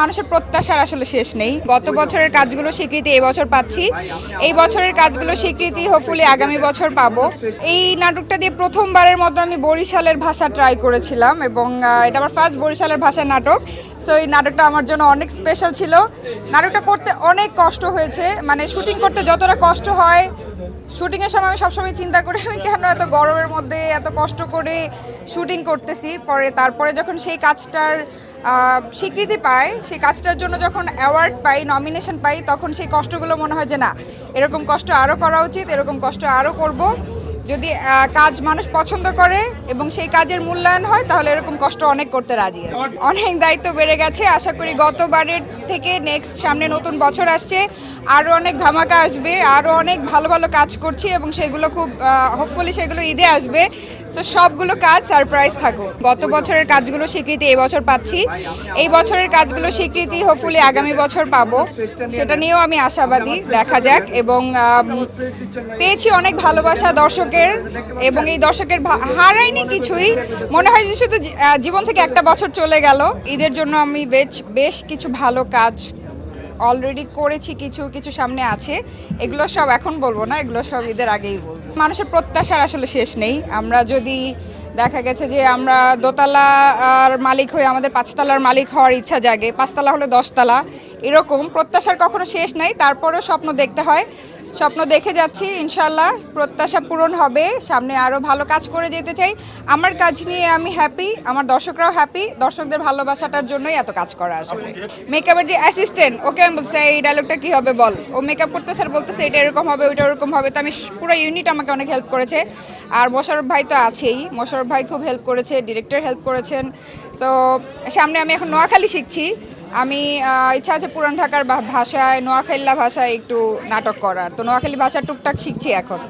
মানুষের প্রত্যাশার আসলে শেষ নেই। গত বছরের কাজগুলো স্বীকৃতি এই বছর পাচ্ছি, এই বছরের কাজগুলো স্বীকৃতি হোপফুলি আগামী বছর পাবো। এই নাটকটা দিয়ে প্রথমবারের মতো আমি বরিশালের ভাষা ট্রাই করেছিলাম এবং এটা আমার ফার্স্ট বরিশালের ভাষার নাটক। সো এই নাটকটা আমার জন্য অনেক স্পেশাল ছিল। নাটকটা করতে অনেক কষ্ট হয়েছে, মানে শুটিং করতে যতটা কষ্ট হয়, শুটিংয়ের সময় আমি সবসময় চিন্তা করি আমি কেন এত গরমের মধ্যে এত কষ্ট করে শুটিং করতেছি। তারপরে যখন সেই কাজটার স্বীকৃতি পাই, সেই কাজটার জন্য যখন অ্যাওয়ার্ড পাই, নমিনেশন পাই, তখন সেই কষ্টগুলো মনে হয় যে না, এরকম কষ্ট আরও করা উচিত, এরকম কষ্ট আরও করব। যদি কাজ মানুষ পছন্দ করে এবং সেই কাজের মূল্যায়ন হয়, তাহলে এরকম কষ্ট অনেক করতে রাজি আছে। অনেক দায়িত্ব বেড়ে গেছে। আশা করি গতবারের থেকে নেক্সট সামনে নতুন বছর আসছে, আরও অনেক ধামাকা আসবে, আরও অনেক ভালো ভালো কাজ করছি এবং সেগুলো খুব হোপফুলি সেগুলো ঈদে আসবে। সো সবগুলো কাজ সারপ্রাইজ থাকুক। গত বছরের কাজগুলো স্বীকৃতি এই বছর পাচ্ছি, এই বছরের কাজগুলো স্বীকৃতি হোপফুলি আগামী বছর পাবো, সেটা নিয়েও আমি আশাবাদী। দেখা যাক। এবং পেয়েছি অনেক ভালোবাসা দর্শকের, এবং এই দর্শকের হারাইনি কিছুই। মনে হয় যে শুধু জীবন থেকে একটা বছর চলে গেল। ঈদের জন্য আমি বেশ কিছু ভালো কাজ অলরেডি করেছি, কিছু কিছু সামনে আছে। এগুলো সব এখন বলবো না, এগুলো সব ঈদের আগেই বলবো। মানুষের প্রত্যাশার আসলে শেষ নেই। আমরা যদি দেখা গেছে যে আমরা দোতলার মালিক হয়ে আমাদের পাঁচতলার মালিক হওয়ার ইচ্ছা জাগে, পাঁচতলা হলে 10তলা, এরকম প্রত্যাশার কখনো শেষ নাই। তারপরেও স্বপ্ন দেখতে হয়, স্বপ্ন দেখে যাচ্ছি। ইনশাল্লাহ প্রত্যাশা পূরণ হবে। সামনে আরও ভালো কাজ করে যেতে চাই। আমার কাজ নিয়ে আমি হ্যাপি, আমার দর্শকরাও হ্যাপি। দর্শকদের ভালোবাসাটার জন্যই এত কাজ করা আসলে। মেকআপের যে অ্যাসিস্ট্যান্ট, ওকে আমি বলছি এই ডায়লগটা কী হবে বল, ও মেকআপ করতে স্যার বলতেছে এটা এরকম হবে, ওইটা ওরকম হবে। তো আমি পুরো ইউনিট আমাকে অনেক হেল্প করেছে। আর মোশাররফ ভাই তো আছেই, মোশাররফ ভাই খুব হেল্প করেছে, ডিরেক্টর হেল্প করেছেন। সো সামনে আমি এখন নোয়াখালী শিখছি। আমি ইচ্ছা আছে পুরান ঢাকার ভাষায়, নোয়াখালী ভাষায় একটু নাটক করার। তো নোয়াখালী ভাষা টুকটাক শিখছি এখন।